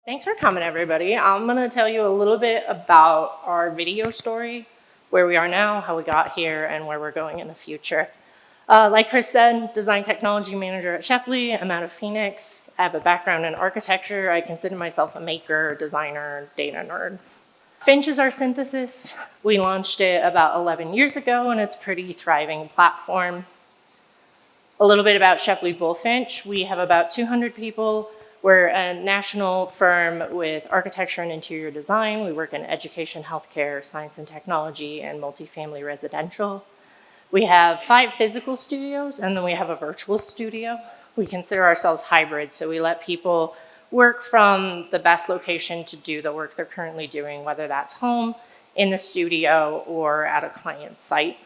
Thanks for coming, everybody. I'm going to tell you a little bit about our video story, where we are now, how we got here, and where we're going in the future. Like Chris said, design technology manager at Shepley. I'm out of Phoenix. I have a background in architecture. I consider myself a maker, designer, data nerd. Finch is our synthesis. We launched it about 11 years ago, and it's a pretty thriving platform. A little bit about Shepley Bulfinch. We have about 200 people. We're a national firm with architecture and interior design. We work in education, healthcare, science and technology, and multifamily residential. We have 5 physical studios, and then we have a virtual studio. We consider ourselves hybrid, so we let people work from the best location to do the work they're currently doing, whether that's home, in the studio, or at a client site.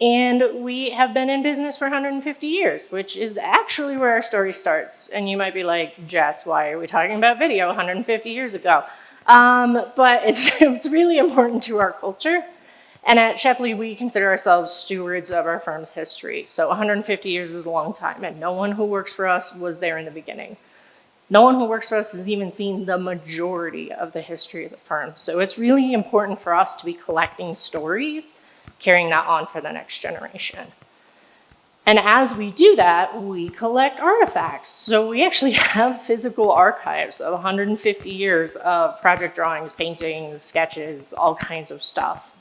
And we have been in business for 150 years, which is actually where our story starts. And you might be like, Jess, why are we talking about video 150 years ago? But it's really important to our culture. And at Shepley, we consider ourselves stewards of our firm's history. So 150 years is a long time, and no one who works for us was there in the beginning. No one who works for us has even seen the majority of the history of the firm. So it's really important for us to be collecting stories, carrying that on for the next generation. And as we do that, we collect artifacts. So we actually have physical archives of 150 years of project drawings, paintings, sketches, all kinds of stuff.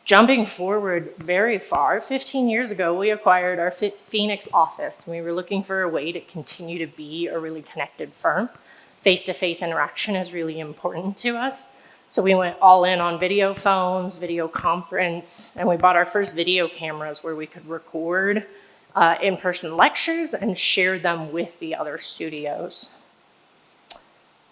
Jumping forward very far, 15 years ago, we acquired our Phoenix office. We were looking for a way to continue to be a really connected firm. Face-to-face interaction is really important to us. So we went all in on video phones, video conference, and we bought our first video cameras where we could record in-person lectures and share them with the other studios.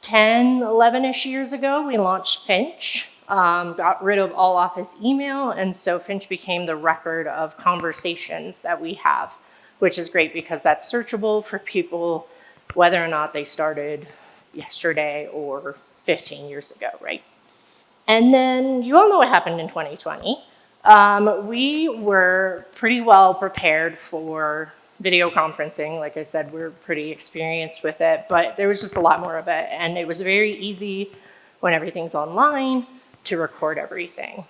10, 11-ish years ago, we launched Finch, got rid of all office email, and so Finch became the record of conversations that we have, which is great because that's searchable for people, whether or not they started yesterday or 15 years ago, right? And then you all know what happened in 2020. We were pretty well prepared for video conferencing. Like I said, we're pretty experienced with it, but there was just a lot more of it. And it was very easy when everything's online to record everything.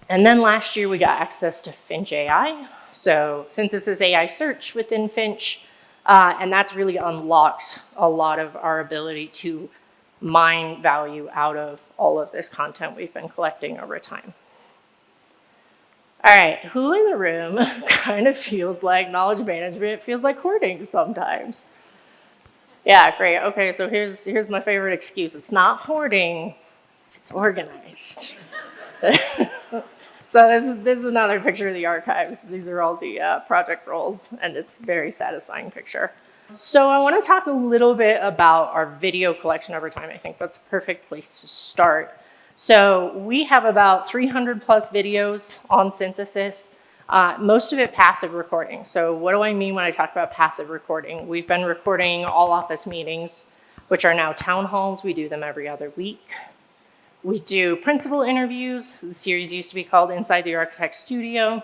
And then last year we got access to Finch AI. So synthesis AI search within Finch. And that's really unlocked a lot of our ability to mine value out of all of this content we've been collecting over time. All right, who in the room kind of feels like knowledge management feels like hoarding sometimes? Yeah, great. Okay, so here's my favorite excuse. It's not hoarding if it's organized. So this is another picture of the archives. These are all the project roles, and it's a very satisfying picture. So I want to talk a little bit about our video collection over time. I think that's a perfect place to start. So we have about 300 plus videos on synthesis, most of it passive recording. So what do I mean when I talk about passive recording? We've been recording all office meetings, which are now town halls. We do them every other week. We do principal interviews. The series used to be called Inside the Architect Studio.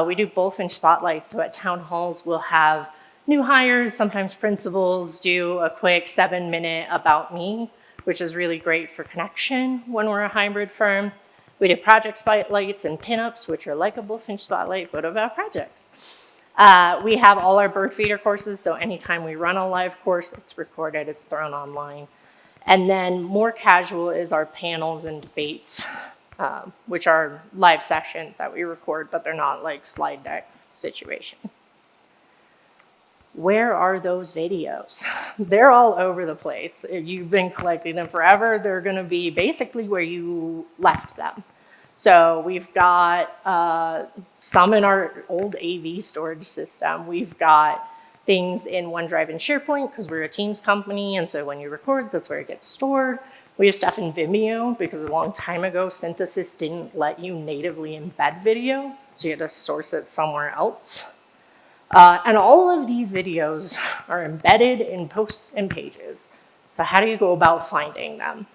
We do Bulfinch spotlights. So at town halls, we'll have new hires, sometimes principals, do a quick 7-minute about me, which is really great for connection when we're a hybrid firm. We do project spotlights and pinups, which are like a Bulfinch spotlight, but about projects. We have all our Birdfeeder courses, so anytime we run a live course, it's recorded, it's thrown online. And then more casual is our panels and debates, which are live sessions that we record, but they're not like slide deck situation. Where are those videos? They're all over the place. If you've been collecting them forever, they're going to be basically where you left them. So we've got some in our old AV storage system. We've got things in OneDrive and SharePoint because we're a Teams company, and so when you record, that's where it gets stored. We have stuff in Vimeo because a long time ago, Synthesis didn't let you natively embed video, so you had to source it somewhere else. And all of these videos are embedded in posts and pages. So how do you go about finding them?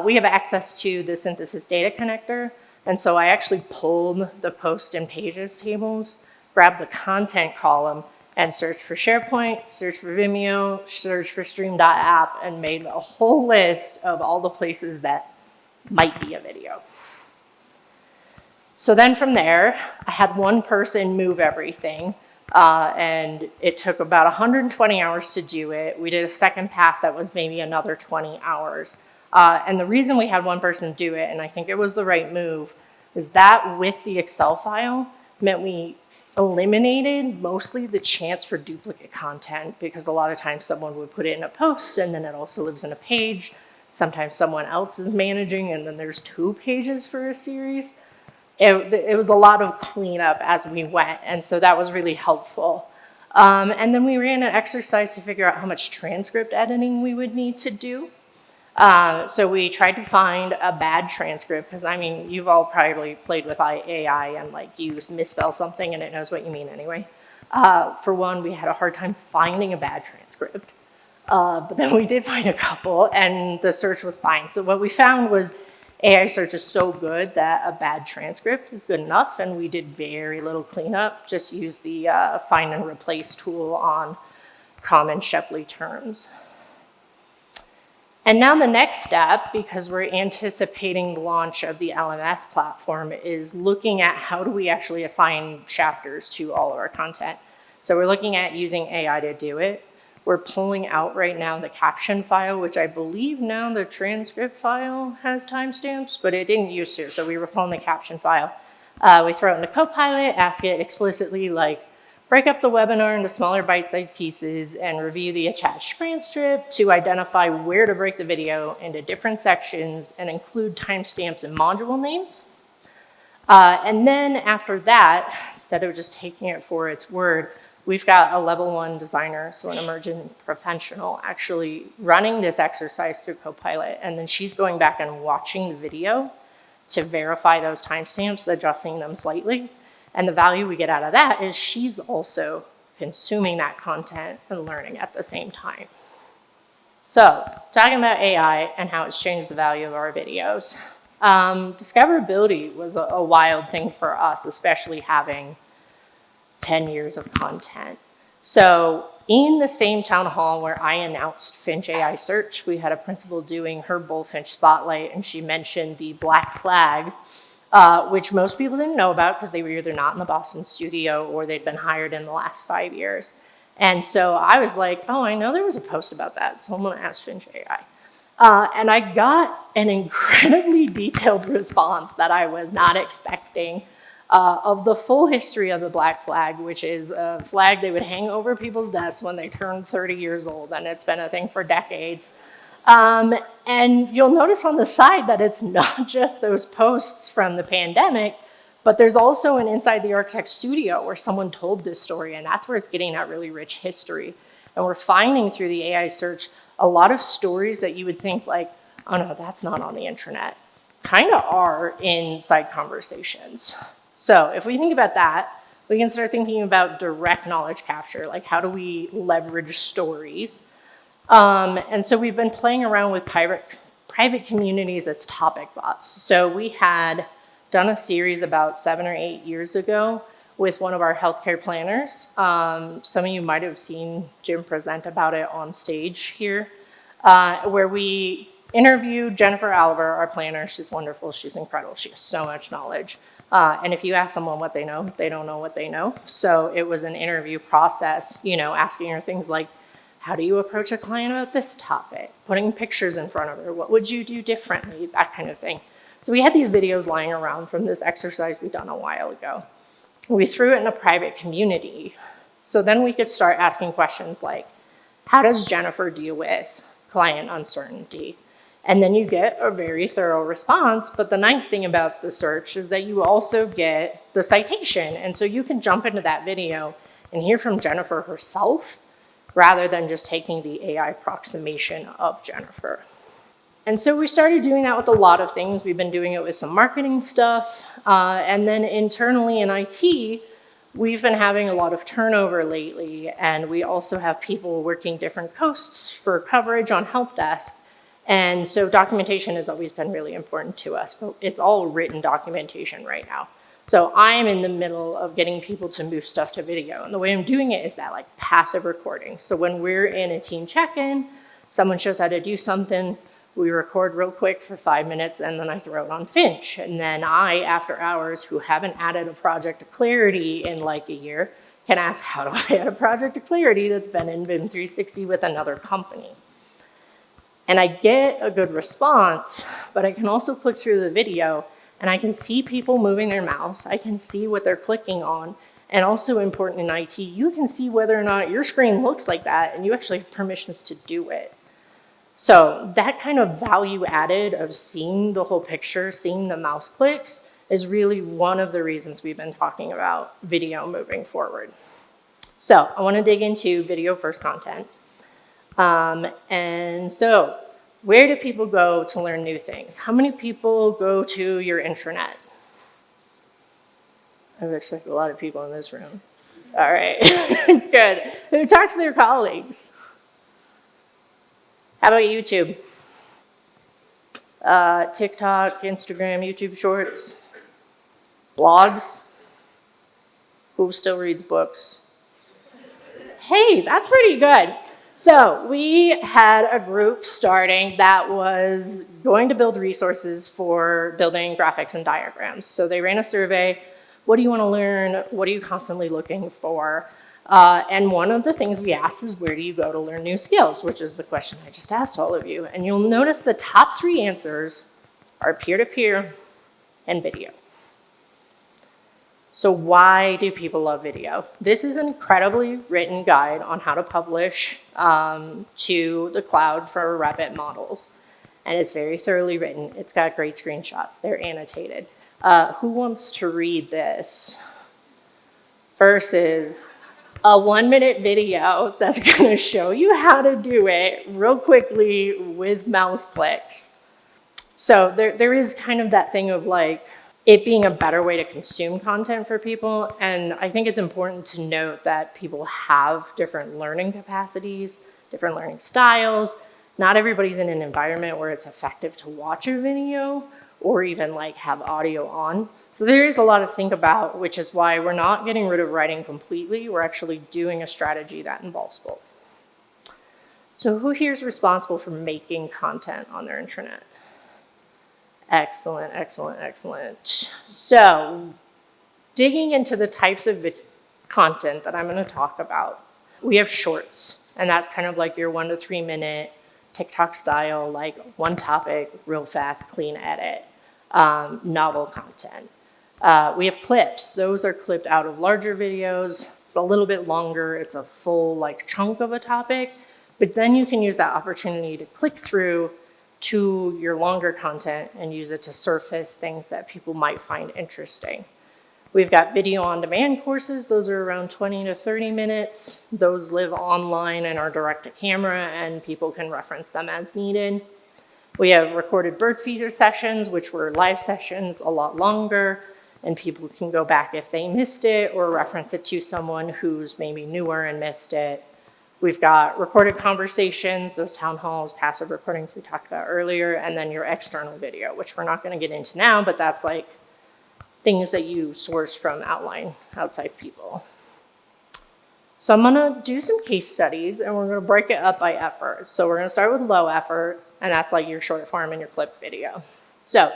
We have access to the Synthesis data connector. And so I actually pulled the post and pages tables, grabbed the content column, and searched for SharePoint, searched for Vimeo, searched for stream.app, and made a whole list of all the places that might be a video. So then from there, I had one person move everything, and it took about 120 hours to do it. We did a second pass that was maybe another 20 hours. And the reason we had one person do it, and I think it was the right move, is that with the Excel file meant we eliminated mostly the chance for duplicate content, because a lot of times someone would put it in a post and then it also lives in a page. Sometimes someone else is managing and then there's 2 pages for a series. It was a lot of cleanup as we went, and so that was really helpful. And then we ran an exercise to figure out how much transcript editing we would need to do. So we tried to find a bad transcript, because I mean, you've all probably played with AI and like you misspell something and it knows what you mean anyway. For one, we had a hard time finding a bad transcript, but then we did find a couple and the search was fine. So what we found was AI search is so good that a bad transcript is good enough, and we did very little cleanup, just use the find and replace tool on common Shepley terms. And now the next step, because we're anticipating the launch of the LMS platform, is looking at how do we actually assign chapters to all of our content. So we're looking at using AI to do it. We're pulling out right now the caption file, which I believe now the transcript file has timestamps, but it didn't used to, so we were pulling the caption file. We throw it into Copilot, ask it explicitly, like, break up the webinar into smaller bite-sized pieces and review the attached transcript to identify where to break the video into different sections and include timestamps and module names. And then after that, instead of just taking it for its word, we've got a level 1 designer, so an emerging professional, actually running this exercise through Copilot, and then she's going back and watching the video to verify those timestamps, adjusting them slightly. And the value we get out of that is she's also consuming that content and learning at the same time. So, talking about AI and how it's changed the value of our videos. Discoverability was a wild thing for us, especially having 10 years of content. So in the same town hall where I announced Finch AI Search, we had a principal doing her Bulfinch spotlight, and she mentioned the black flag, which most people didn't know about because they were either not in the Boston studio or they'd been hired in the last 5 years. And so I was like, oh, I know there was a post about that, so I'm gonna ask Finch AI. And I got an incredibly detailed response that I was not expecting, of the full history of the black flag, which is a flag they would hang over people's desks when they turned 30 years old, and it's been a thing for decades. And you'll notice on the side that it's not just those posts from the pandemic, but there's also an Inside the Architect studio where someone told this story, and that's where it's getting that really rich history. And we're finding through the AI search a lot of stories that you would think like, oh no, that's not on the internet, kind of are in side conversations. So if we think about that, we can start thinking about direct knowledge capture, like how do we leverage stories? And so we've been playing around with private communities as topic bots. So we had done a series about 7 or 8 years ago with one of our healthcare planners. Some of you might have seen Jim present about it on stage here, where we interviewed Jennifer Oliver, our planner. She's wonderful, she's incredible, she has so much knowledge. And if you ask someone what they know, they don't know what they know. So it was an interview process, asking her things like, how do you approach a client about this topic? Putting pictures in front of her, what would you do differently? That kind of thing. So we had these videos lying around from this exercise we'd done a while ago. We threw it in a private community. So then we could start asking questions like, how does Jennifer deal with client uncertainty? And then you get a very thorough response, but the nice thing about the search is that you also get the citation. And so you can jump into that video and hear from Jennifer herself rather than just taking the AI approximation of Jennifer. And so we started doing that with a lot of things. We've been doing it with some marketing stuff. And then internally in IT, we've been having a lot of turnover lately. And we also have people working different coasts for coverage on help desk. And so documentation has always been really important to us, but it's all written documentation right now. So I'm in the middle of getting people to move stuff to video. And the way I'm doing it is that like passive recording. So when we're in a team check-in, someone shows how to do something, we record real quick for 5 minutes, and then I throw it on Finch. And then I, after hours, who haven't added a project to Clarity in like a year, can ask, how do I add a project to Clarity that's been in BIM 360 with another company? And I get a good response, but I can also click through the video and I can see people moving their mouse. I can see what they're clicking on. And also important in IT, you can see whether or not your screen looks like that and you actually have permissions to do it. So that kind of value added of seeing the whole picture, seeing the mouse clicks, is really one of the reasons we've been talking about video moving forward. So I want to dig into video first content. And so where do people go to learn new things? How many people go to your intranet? I expect a lot of people in this room. All right, good. Who talks to their colleagues? How about YouTube? TikTok, Instagram, YouTube Shorts, blogs? Who still reads books? Hey, that's pretty good. So we had a group starting that was going to build resources for building graphics and diagrams. So they ran a survey. What do you want to learn? What are you constantly looking for? And one of the things we asked is, where do you go to learn new skills? Which is the question I just asked all of you. And you'll notice the top 3 answers are peer-to-peer and video. So why do people love video? This is an incredibly written guide on how to publish to the cloud for Revit models. And it's very thoroughly written. It's got great screenshots. They're annotated. Who wants to read this? First is a 1-minute video that's going to show you how to do it real quickly with mouse clicks. So there is kind of that thing of like it being a better way to consume content for people. And I think it's important to note that people have different learning capacities, different learning styles. Not everybody's in an environment where it's effective to watch a video or even like have audio on. So there is a lot to think about, which is why we're not getting rid of writing completely. We're actually doing a strategy that involves both. So who here is responsible for making content on their intranet? Excellent, excellent, excellent. So digging into the types of content that I'm going to talk about, we have shorts, and that's kind of like your 1 to 3 minute TikTok style, like one topic, real fast, clean edit, novel content. We have clips. Those are clipped out of larger videos. It's a little bit longer. It's a full like chunk of a topic, but then you can use that opportunity to click through to your longer content and use it to surface things that people might find interesting. We've got video on demand courses. Those are around 20 to 30 minutes. Those live online and are direct to camera, and people can reference them as needed. We have recorded Birdfeeder sessions, which were live sessions, a lot longer, and people can go back if they missed it or reference it to someone who's maybe newer and missed it. We've got recorded conversations, those town halls, passive recordings we talked about earlier, and then your external video, which we're not going to get into now, but that's like things that you source from outside people. So I'm going to do some case studies, and we're going to break it up by effort. So we're going to start with low effort, and that's like your short form and your clip video. So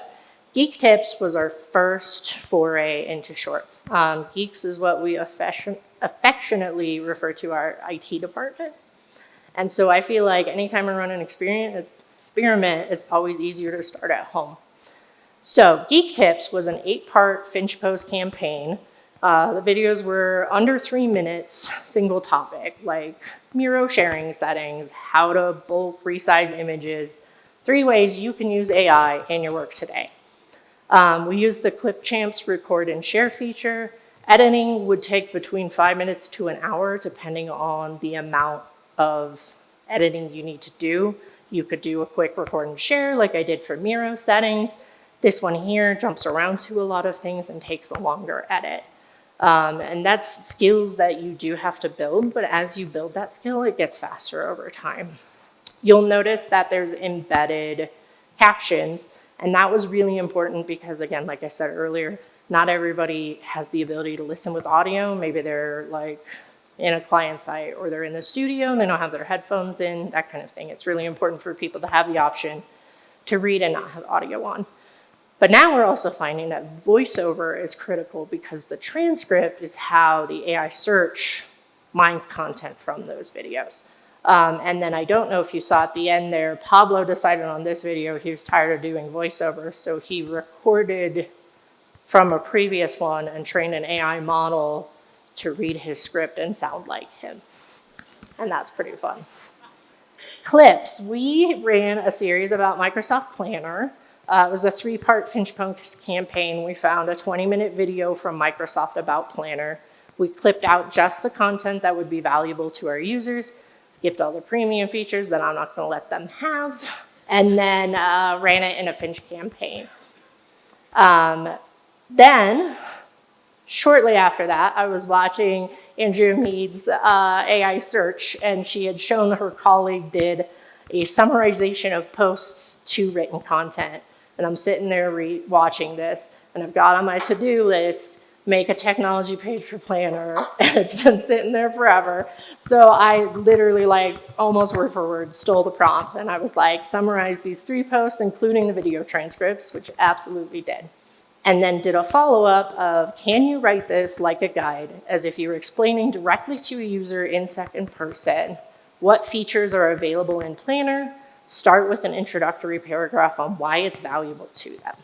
Geek Tips was our first foray into shorts. Geeks is what we affectionately refer to our IT department. And so I feel like anytime I run an experiment, it's always easier to start at home. So Geek Tips was an 8-part Finch Post campaign. The videos were under 3 minutes, single topic, like Miro sharing settings, how to bulk resize images, 3 ways you can use AI in your work today. We used the Clipchamp's record and share feature. Editing would take between 5 minutes to an hour, depending on the amount of editing you need to do. You could do a quick record and share like I did for Miro settings. This one here jumps around to a lot of things and takes a longer edit. And that's skills that you do have to build, but as you build that skill, it gets faster over time. You'll notice that there's embedded captions, and that was really important because, again, like I said earlier, Not everybody has the ability to listen with audio. Maybe they're like in a client site or they're in the studio and they don't have their headphones in, that kind of thing. It's really important for people to have the option to read and not have audio on. But now we're also finding that voiceover is critical because the transcript is how the AI search mines content from those videos. And then I don't know if you saw at the end there, Pablo decided on this video he was tired of doing voiceover, so he recorded from a previous one and trained an AI model to read his script and sound like him. And that's pretty fun. Clips. We ran a series about Microsoft Planner. It was a 3-part Finch Post campaign. We found a 20-minute video from Microsoft about Planner. We clipped out just the content that would be valuable to our users, skipped all the premium features that I'm not going to let them have, and then ran it in a Finch campaign. Then, shortly after that, I was watching Andrea Mead's AI search, and she had shown her colleague did a summarization of posts to written content. And I'm sitting there watching this, and I've got on my to-do list, make a technology page for Planner, and it's been sitting there forever. So I literally, like, almost word for word stole the prompt, and I was like, summarize these 3 posts, including the video transcripts, which absolutely did. And then did a follow-up of, can you write this like a guide, as if you were explaining directly to a user in second person what features are available in Planner, start with an introductory paragraph on why it's valuable to them.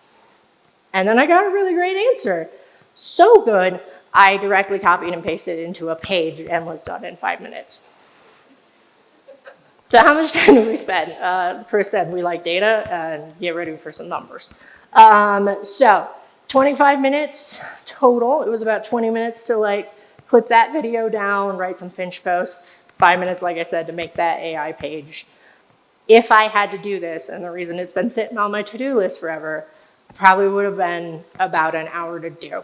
And then I got a really great answer. So good, I directly copied and pasted it into a page and was done in 5 minutes. So how much time did we spend? Chris said we like data and get ready for some numbers. So 25 minutes total. It was about 20 minutes to like clip that video down, write some Finch posts, 5 minutes, like I said, to make that AI page. If I had to do this, and the reason it's been sitting on my to-do list forever, it probably would have been about an hour to do,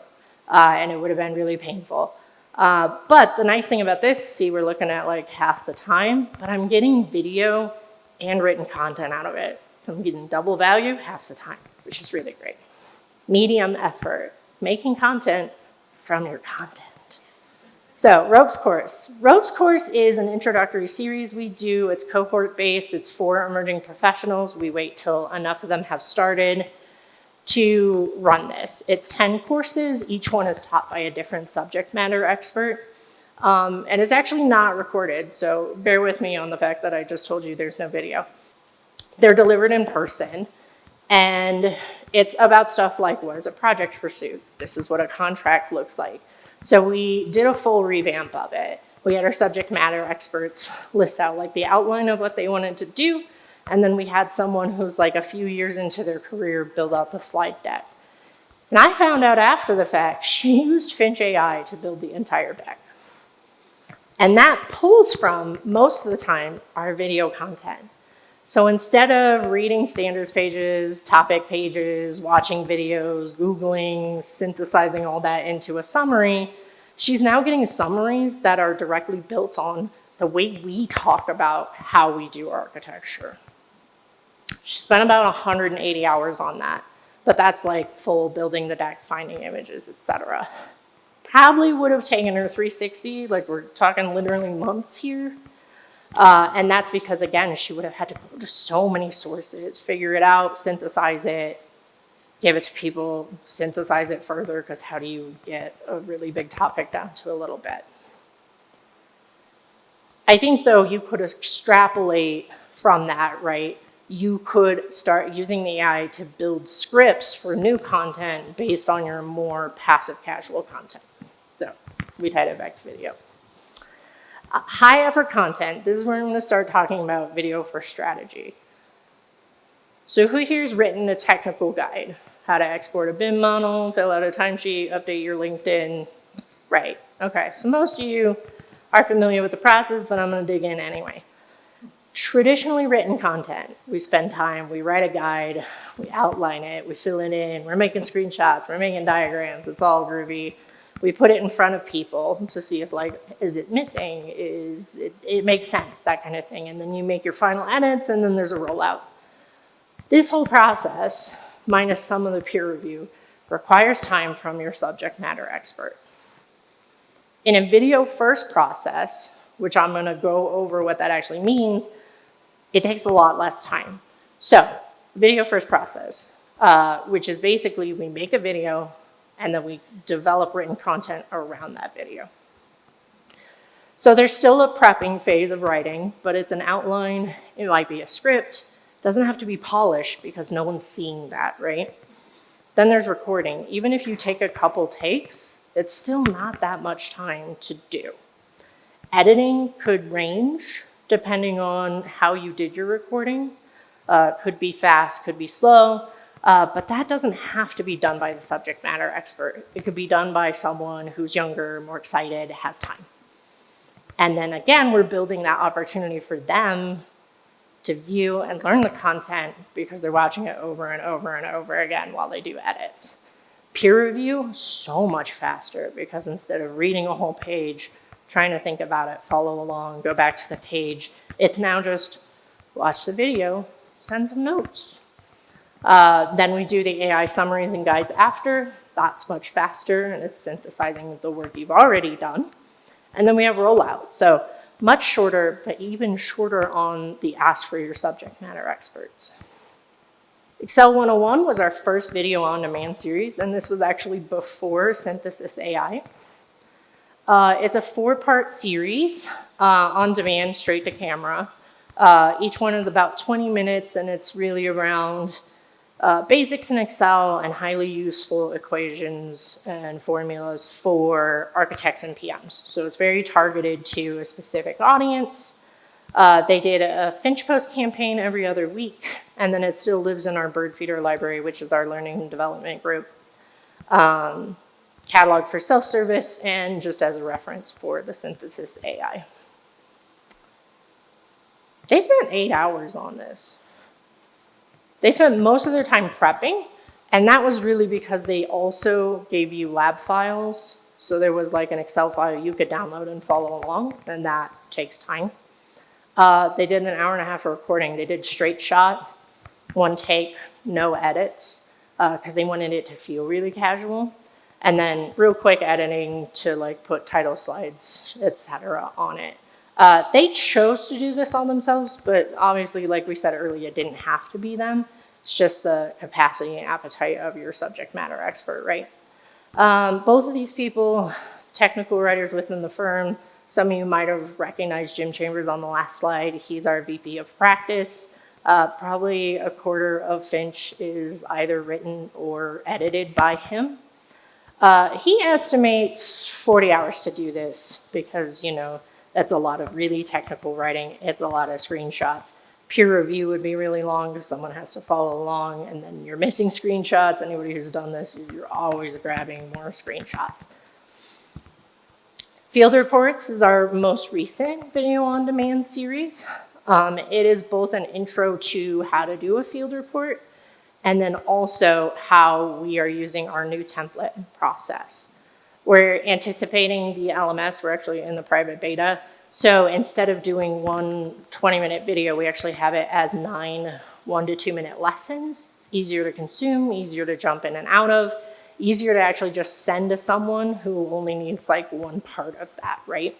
and it would have been really painful. But the nice thing about this, see, we're looking at like half the time, but I'm getting video and written content out of it. So I'm getting double value half the time, which is really great. Medium effort, making content from your content. So Ropes Course. Ropes Course is an introductory series we do. It's cohort-based. It's for emerging professionals. We wait till enough of them have started to run this. It's 10 courses. Each one is taught by a different subject matter expert. And it's actually not recorded, so bear with me on the fact that I just told you there's no video. They're delivered in person. And it's about stuff like, what is a project pursuit? This is what a contract looks like. So we did a full revamp of it. We had our subject matter experts list out like the outline of what they wanted to do. And then we had someone who's like a few years into their career build out the slide deck. And I found out after the fact, she used Finch AI to build the entire deck. And that pulls from, most of the time, our video content. So instead of reading standards pages, topic pages, watching videos, Googling, synthesizing all that into a summary, she's now getting summaries that are directly built on the way we talk about how we do architecture. She spent about 180 hours on that, but that's like full building the deck, finding images, etc. Probably would have taken her 360, like we're talking literally months here. And that's because, again, she would have had to go to so many sources, figure it out, synthesize it, give it to people, synthesize it further, because how do you get a really big topic down to a little bit? I think, though, you could extrapolate from that, right? You could start using the AI to build scripts for new content based on your more passive casual content. So we tied it back to video. High effort content, this is where I'm going to start talking about video for strategy. So who here's written a technical guide? How to export a BIM model, fill out a timesheet, update your LinkedIn. Right, okay, so most of you are familiar with the process, but I'm going to dig in anyway. Traditionally written content, we spend time, we write a guide, we outline it, we fill it in, we're making screenshots, we're making diagrams, it's all groovy. We put it in front of people to see if, like, is it missing? It makes sense, that kind of thing. And then you make your final edits, and then there's a rollout. This whole process, minus some of the peer review, requires time from your subject matter expert. In a video first process, which I'm gonna go over what that actually means, it takes a lot less time. So, video first process, which is basically we make a video and then we develop written content around that video. So there's still a prepping phase of writing, but it's an outline, it might be a script, it doesn't have to be polished because no one's seeing that, right? Then there's recording. Even if you take a couple takes, it's still not that much time to do. Editing could range depending on how you did your recording. Could be fast, could be slow, but that doesn't have to be done by the subject matter expert. It could be done by someone who's younger, more excited, has time. And then again, we're building that opportunity for them to view and learn the content because they're watching it over and over and over again while they do edits. Peer review, so much faster because instead of reading a whole page, trying to think about it, follow along, go back to the page, it's now just watch the video, send some notes. Then we do the AI summaries and guides after. That's much faster and it's synthesizing the work you've already done. And then we have rollout. So much shorter, but even shorter on the ask for your subject matter experts. Excel 101 was our first video on demand series, and this was actually before Synthesis AI. It's a 4-part series on demand, straight to camera. Each one is about 20 minutes, and it's really around basics in Excel and highly useful equations and formulas for architects and PMs. So it's very targeted to a specific audience. They did a Finch Post campaign every other week, and then it still lives in our Birdfeeder library, which is our learning and development group. Catalog for self-service, and just as a reference for the Synthesis AI. They spent 8 hours on this. They spent most of their time prepping, and that was really because they also gave you lab files. So there was like an Excel file you could download and follow along, and that takes time. They did an 1.5 hour of recording. They did straight shot, 1 take, no edits, because they wanted it to feel really casual. And then real quick editing to like put title slides, etc. on it. They chose to do this all themselves, but obviously, like we said earlier, it didn't have to be them. It's just the capacity and appetite of your subject matter expert, right? Both of these people, technical writers within the firm. Some of you might have recognized Jim Chambers on the last slide. He's our VP of practice. Probably a quarter of Finch is either written or edited by him. He estimates 40 hours to do this because, you know, that's a lot of really technical writing. It's a lot of screenshots. Peer review would be really long because someone has to follow along, and then you're missing screenshots. Anybody who's done this, you're always grabbing more screenshots. Field Reports is our most recent video on demand series. It is both an intro to how to do a field report and then also how we are using our new template process. We're anticipating the LMS, we're actually in the private beta. So instead of doing one 20-minute video, we actually have it as 9 1 to 2 minute lessons. It's easier to consume, easier to jump in and out of, easier to actually just send to someone who only needs like one part of that, right?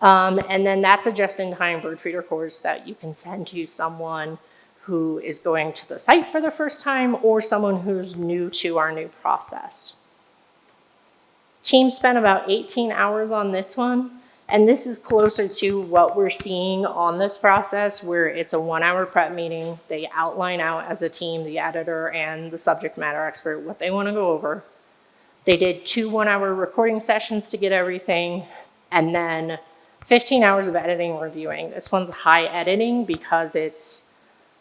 And then that's a just-in-time Birdfeeder course that you can send to someone who is going to the site for the first time or someone who's new to our new process. Team spent about 18 hours on this one, and this is closer to what we're seeing on this process where it's a 1-hour prep meeting. They outline out as a team, the editor and the subject matter expert, what they want to go over. They did 2 1-hour recording sessions to get everything, and then 15 hours of editing and reviewing. This one's high editing because it's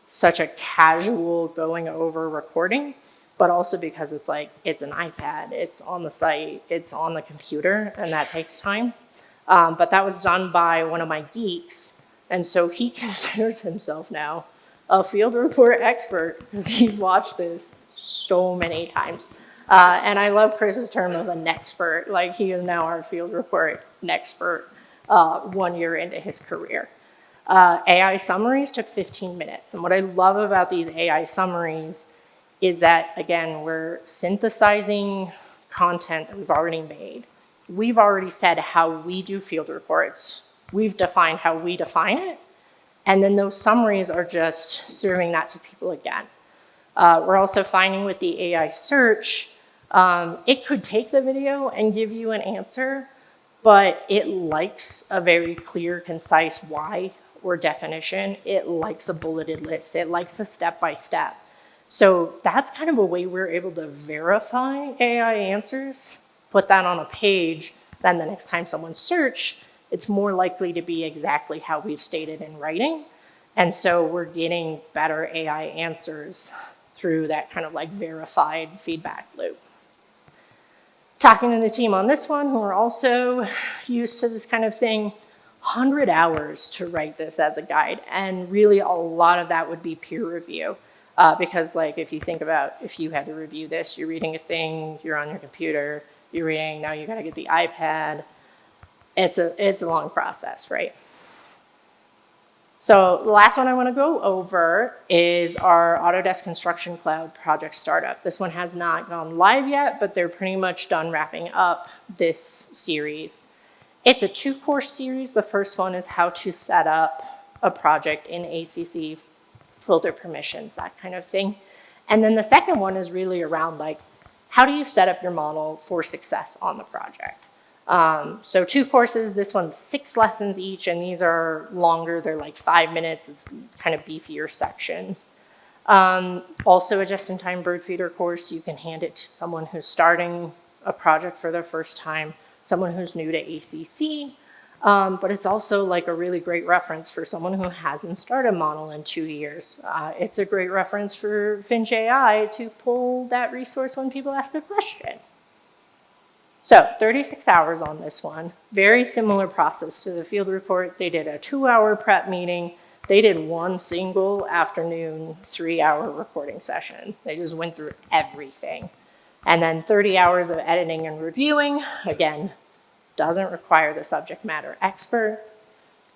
such a casual going over recording, but also because it's like, it's an iPad, it's on the site, it's on the computer, and that takes time. But that was done by one of my geeks, and so he considers himself now a field report expert because he's watched this so many times. And I love Chris's term of a nexpert, like he is now our field report nexpert 1 year into his career. AI summaries took 15 minutes. And what I love about these AI summaries is that, again, we're synthesizing content that we've already made. We've already said how we do field reports. We've defined how we define it. And then those summaries are just serving that to people again. We're also finding with the AI search, it could take the video and give you an answer, but it likes a very clear, concise why or definition. It likes a bulleted list. It likes a step-by-step. So that's kind of a way we're able to verify AI answers, put that on a page, then the next time someone search, it's more likely to be exactly how we've stated in writing. And so we're getting better AI answers through that kind of like verified feedback loop. Talking to the team on this one, who are also used to this kind of thing, 100 hours to write this as a guide. And really a lot of that would be peer review. Because like if you think about if you had to review this, you're reading a thing, you're on your computer, you're reading, now you gotta get the iPad. It's a long process, right? So the last one I want to go over is our Autodesk Construction Cloud project startup. This one has not gone live yet, but they're pretty much done wrapping up this series. It's a 2-course series. The first one is how to set up a project in ACC, filter permissions, that kind of thing. And then the second one is really around like, how do you set up your model for success on the project? So 2 courses, this one's 6 lessons each, and these are longer, they're like 5 minutes, it's kind of beefier sections. Also a just-in-time Birdfeeder course, you can hand it to someone who's starting a project for their first time, someone who's new to ACC, but it's also like a really great reference for someone who hasn't started a model in 2 years. It's a great reference for Finch AI to pull that resource when people ask a question. So 36 hours on this one, very similar process to the field report. They did a 2-hour prep meeting. They did one single afternoon, 3-hour recording session. They just went through everything. And then 30 hours of editing and reviewing, again, doesn't require the subject matter expert.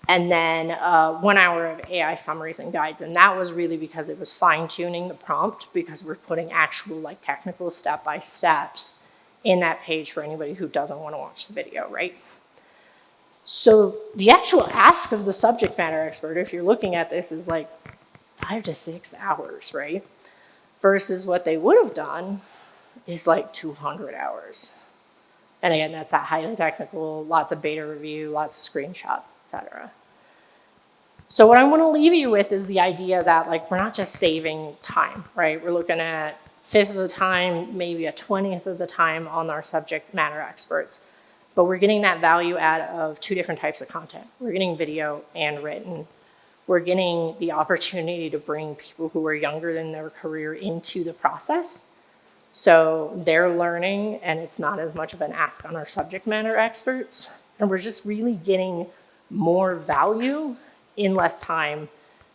And then 1 hour of AI summaries and guides. And that was really because it was fine-tuning the prompt because we're putting actual like technical step-by-steps in that page for anybody who doesn't want to watch the video, right? So the actual ask of the subject matter expert, if you're looking at this, is like 5 to 6 hours, right? Versus what they would have done is like 200 hours. And again, that's that highly technical, lots of beta review, lots of screenshots, etc. So what I want to leave you with is the idea that like we're not just saving time, right? We're looking at 1/5 of the time, maybe a 20th of the time on our subject matter experts. But we're getting that value add of 2 different types of content. We're getting video and written. We're getting the opportunity to bring people who are younger in their career into the process. So they're learning, and it's not as much of an ask on our subject matter experts. And we're just really getting more value in less time,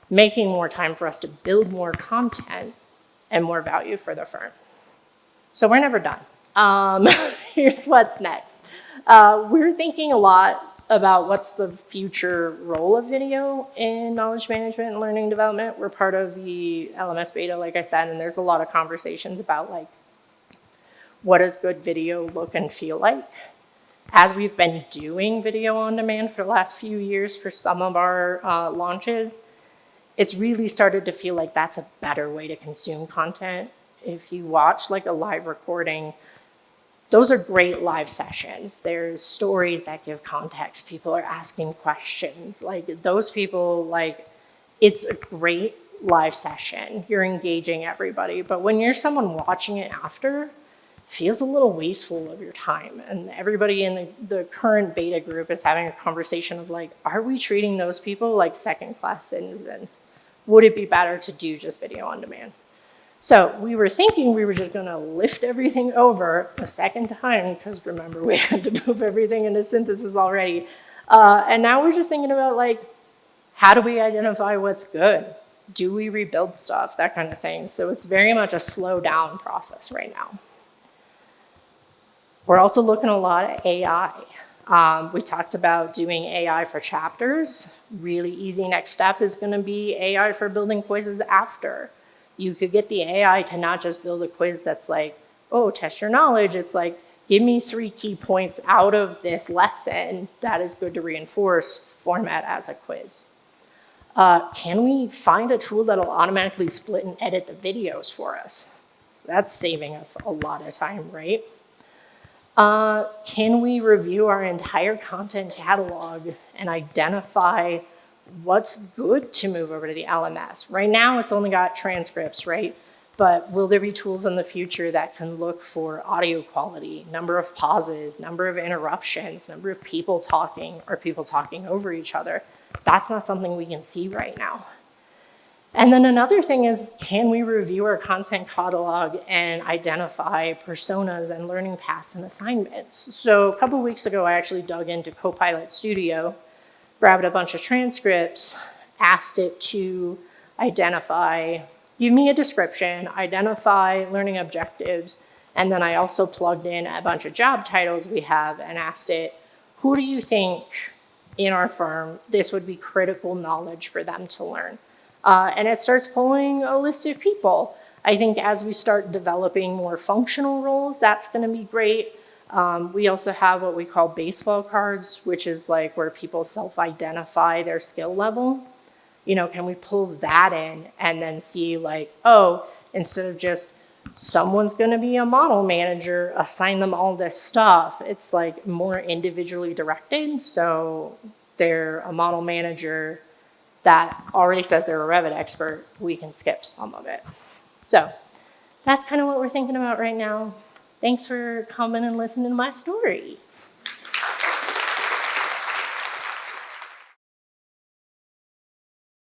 making more time for us to build more content and more value for the firm. So we're never done. Here's what's next. We're thinking a lot about what's the future role of video in knowledge management and learning development. We're part of the LMS beta, like I said, and there's a lot of conversations about like, what does good video look and feel like? As we've been doing video on demand for the last few years for some of our launches, it's really started to feel like that's a better way to consume content. If you watch like a live recording, those are great live sessions. There's stories that give context. People are asking questions. Like those people, like it's a great live session. You're engaging everybody. But when you're someone watching it after, it feels a little wasteful of your time. And everybody in the current beta group is having a conversation of like, are we treating those people like second-class citizens? Would it be better to do just video on demand? So we were thinking we were just gonna lift everything over a second time, because remember, we had to move everything into synthesis already. And now we're just thinking about like, how do we identify what's good? Do we rebuild stuff? That kind of thing. So it's very much a slow down process right now. We're also looking a lot at AI. We talked about doing AI for chapters. Really easy next step is gonna be AI for building quizzes after. You could get the AI to not just build a quiz that's like, oh, test your knowledge. It's like, give me 3 key points out of this lesson that is good to reinforce, format as a quiz. Can we find a tool that'll automatically split and edit the videos for us? That's saving us a lot of time, right? Can we review our entire content catalog and identify what's good to move over to the LMS? Right now, it's only got transcripts, right? But will there be tools in the future that can look for audio quality, number of pauses, number of interruptions, number of people talking, or people talking over each other? That's not something we can see right now. And then another thing is, can we review our content catalog and identify personas and learning paths and assignments? So a couple weeks ago, I actually dug into Copilot Studio, grabbed a bunch of transcripts, asked it to identify, give me a description, identify learning objectives, and then I also plugged in a bunch of job titles we have and asked it, who do you think in our firm this would be critical knowledge for them to learn? And it starts pulling a list of people. I think as we start developing more functional roles, that's going to be great. We also have what we call baseball cards, which is like where people self-identify their skill level. You know, can we pull that in and then see like, oh, instead of just someone's going to be a model manager, assign them all this stuff. It's like more individually directed. So they're a model manager that already says they're a Revit expert. We can skip some of it. So that's kind of what we're thinking about right now. Thanks for coming and listening to my story.